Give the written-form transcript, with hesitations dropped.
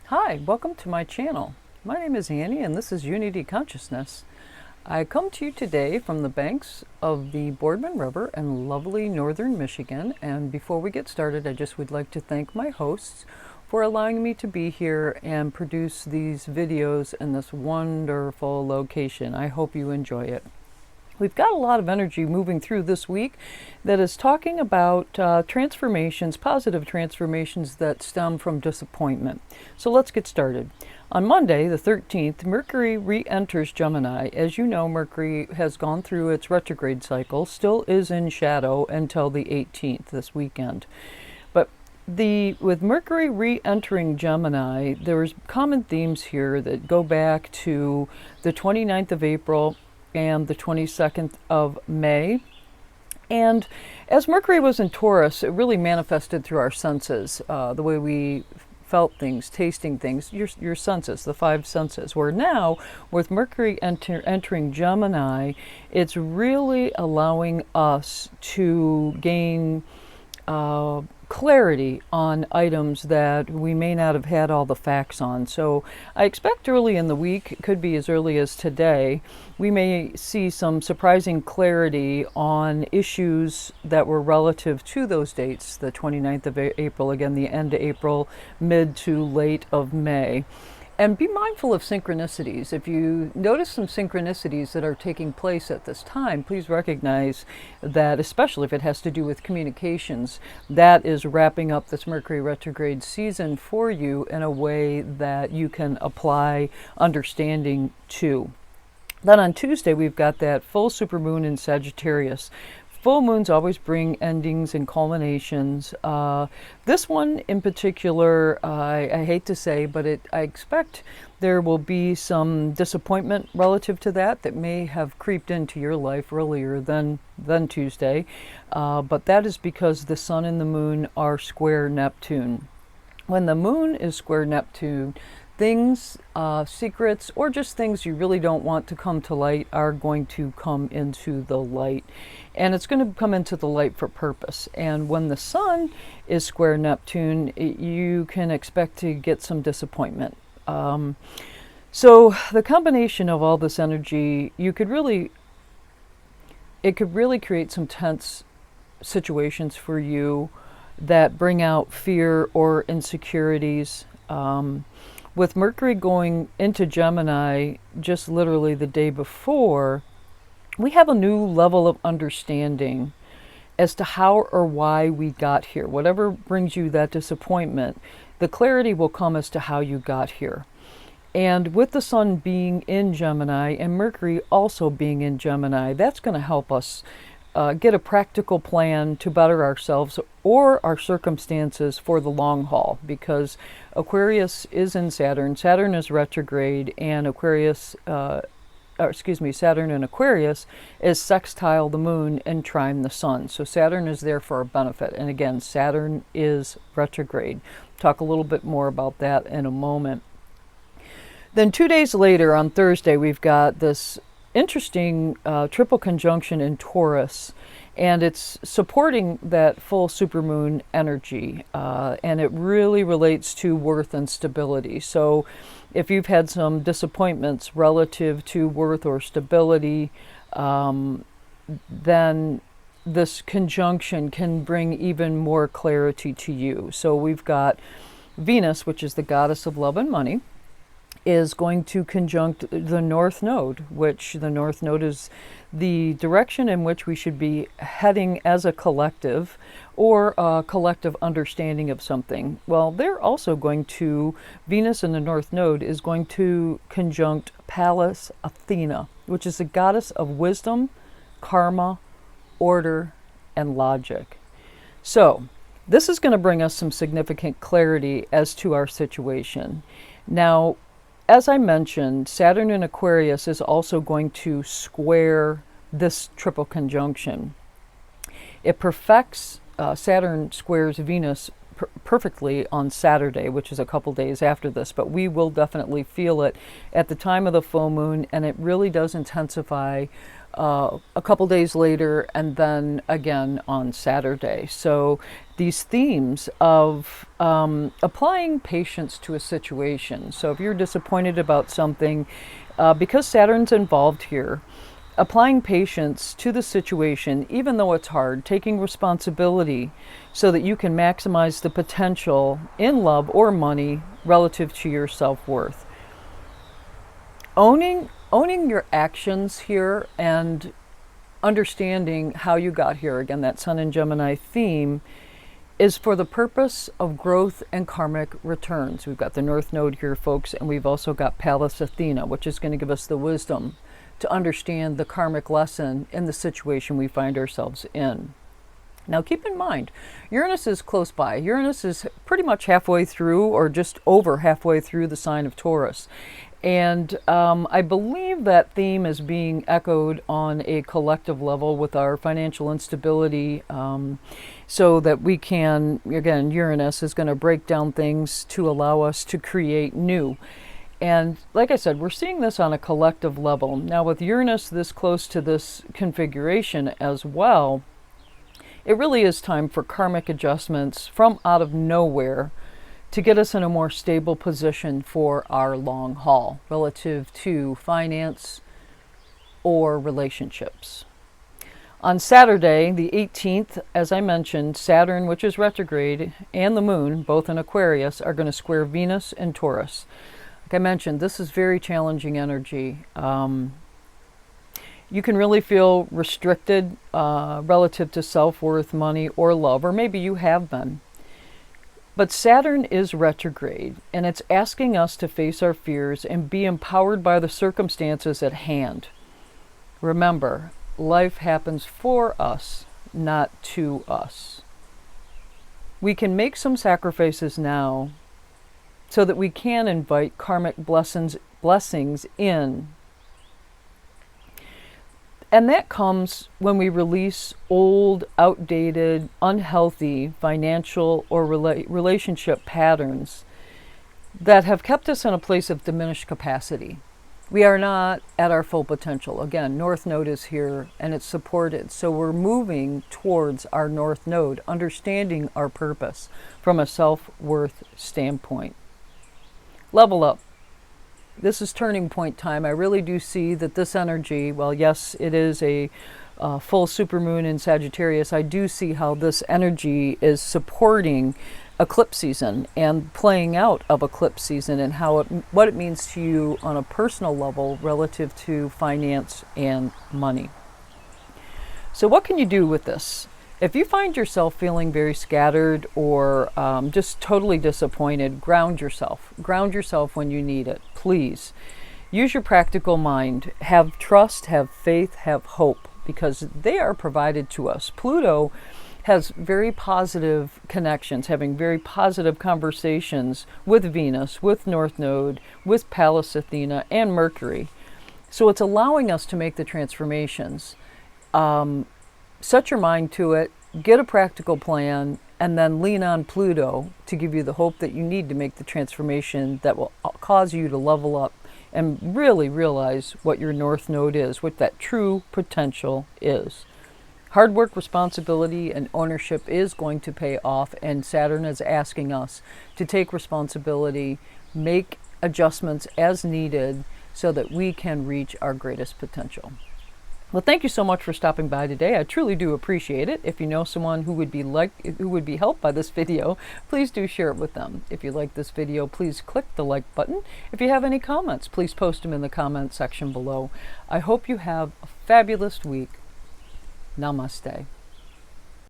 Hi, welcome to my channel. My name is Annie and this is Unity Consciousness. I come to you today from the banks of the Boardman River in lovely northern Michigan, and before we get started I just would like to thank my hosts for allowing me to be here and produce these videos in this wonderful location. I hope you enjoy it. We've got a lot of energy moving through this week that is talking about transformations, positive transformations that stem from disappointment. So let's get started. On Monday, the 13th, Mercury re-enters Gemini. As you know, Mercury has gone through its retrograde cycle, still is in shadow until the 18th, this weekend. But with Mercury re-entering Gemini, there's common themes here that go back to the 29th of April and the 22nd of May. And as Mercury was in Taurus, it really manifested through our senses, the way we felt things, tasting things, your senses, the five senses. Where now, with Mercury entering Gemini, it's really allowing us to gain clarity on items that we may not have had all the facts on. So I expect early in the week, it could be as early as today, we may see some surprising clarity on issues that were relative to those dates, the 29th of April, again the end of April, mid to late of May. And be mindful of synchronicities. If you notice some synchronicities that are taking place at this time, please recognize that, especially if it has to do with communications, that is wrapping up this Mercury retrograde season for you in a way that you can apply understanding to. Then on Tuesday, we've got that full supermoon in Sagittarius. Full moons always bring endings and culminations. This one in particular, I hate to say, but I expect there will be some disappointment relative to that may have creeped into your life earlier than Tuesday. But that is because the sun and the moon are square Neptune. When the moon is square Neptune, things, secrets, or just things you really don't want to come to light are going to come into the light. And it's going to come into the light for purpose. And when the sun is square Neptune, you can expect to get some disappointment. So the combination of all this energy, it could really create some tense situations for you that bring out fear or insecurities. With Mercury going into Gemini just literally the day before, we have a new level of understanding as to how or why we got here. Whatever brings you that disappointment, the clarity will come as to how you got here. And with the sun being in Gemini and Mercury also being in Gemini, that's going to help us get a practical plan to better ourselves or our circumstances for the long haul, because Aquarius is in Saturn. Saturn is retrograde, and Saturn in Aquarius is sextile the moon and trine the sun. So Saturn is there for a benefit. And again, Saturn is retrograde. Talk a little bit more about that in a moment. Then 2 days later, on Thursday, we've got this interesting triple conjunction in Taurus, and it's supporting that full supermoon energy, and it really relates to worth and stability. So if you've had some disappointments relative to worth or stability, then this conjunction can bring even more clarity to you. So we've got Venus, which is the goddess of love and money, is going to conjunct the North Node, which the North Node is the direction in which we should be heading as a collective, or a collective understanding of something. Well, they're also going to, Venus in the North Node is going to conjunct Pallas Athena, which is the goddess of wisdom, karma, order, and logic. So this is going to bring us some significant clarity as to our situation. Now, as I mentioned, Saturn in Aquarius is also going to square this triple conjunction. It perfects, Saturn squares Venus perfectly on Saturday, which is a couple days after this, but we will definitely feel it at the time of the full moon, and it really does intensify a couple days later, and then again on Saturday. So these themes of applying patience to a situation. So if you're disappointed about something, because Saturn's involved here, applying patience to the situation, even though it's hard, taking responsibility so that you can maximize the potential in love or money relative to your self-worth. Owning your actions here and understanding how you got here, again, that Sun and Gemini theme, is for the purpose of growth and karmic returns. We've got the North Node here, folks, and we've also got Pallas Athena, which is going to give us the wisdom to understand the karmic lesson in the situation we find ourselves in. Now keep in mind, Uranus is close by. Uranus is pretty much halfway through, or just over halfway through, the sign of Taurus. And I believe that theme is being echoed on a collective level with our financial instability, so that we can, again, Uranus is going to break down things to allow us to create new. And like I said, we're seeing this on a collective level. Now with Uranus this close to this configuration as well, it really is time for karmic adjustments from out of nowhere to get us in a more stable position for our long haul relative to finance or relationships. On Saturday, the 18th, as I mentioned, Saturn, which is retrograde, and the Moon, both in Aquarius, are going to square Venus and Taurus. Like I mentioned, this is very challenging energy. You can really feel restricted relative to self-worth, money, or love, or maybe you have been. But Saturn is retrograde, and it's asking us to face our fears and be empowered by the circumstances at hand. Remember, life happens for us, not to us. We can make some sacrifices now so that we can invite karmic blessings in. And that comes when we release old, outdated, unhealthy financial or relationship patterns that have kept us in a place of diminished capacity. We are not at our full potential. Again, North Node is here and it's supported. So we're moving towards our North Node, understanding our purpose from a self-worth standpoint. Level up. This is turning point time. I really do see that this energy, well, yes, it is a full supermoon in Sagittarius. I do see how this energy is supporting eclipse season and playing out of eclipse season, and how what it means to you on a personal level relative to finance and money. So what can you do with this? If you find yourself feeling very scattered or just totally disappointed, ground yourself. Ground yourself when you need it, please. Use your practical mind. Have trust, have faith, have hope, because they are provided to us. Pluto has very positive connections, having very positive conversations with Venus, with North Node, with Pallas Athena, and Mercury. So it's allowing us to make the transformations. Set your mind to it, get a practical plan, and then lean on Pluto to give you the hope that you need to make the transformation that will cause you to level up and really realize what your North Node is, what that true potential is. Hard work, responsibility, and ownership is going to pay off, and Saturn is asking us to take responsibility, make adjustments as needed so that we can reach our greatest potential. Well, thank you so much for stopping by today. I truly do appreciate it. If you know someone who would be helped by this video, please do share it with them. If you like this video, please click the like button. If you have any comments, please post them in the comment section below. I hope you have a fabulous week. Namaste.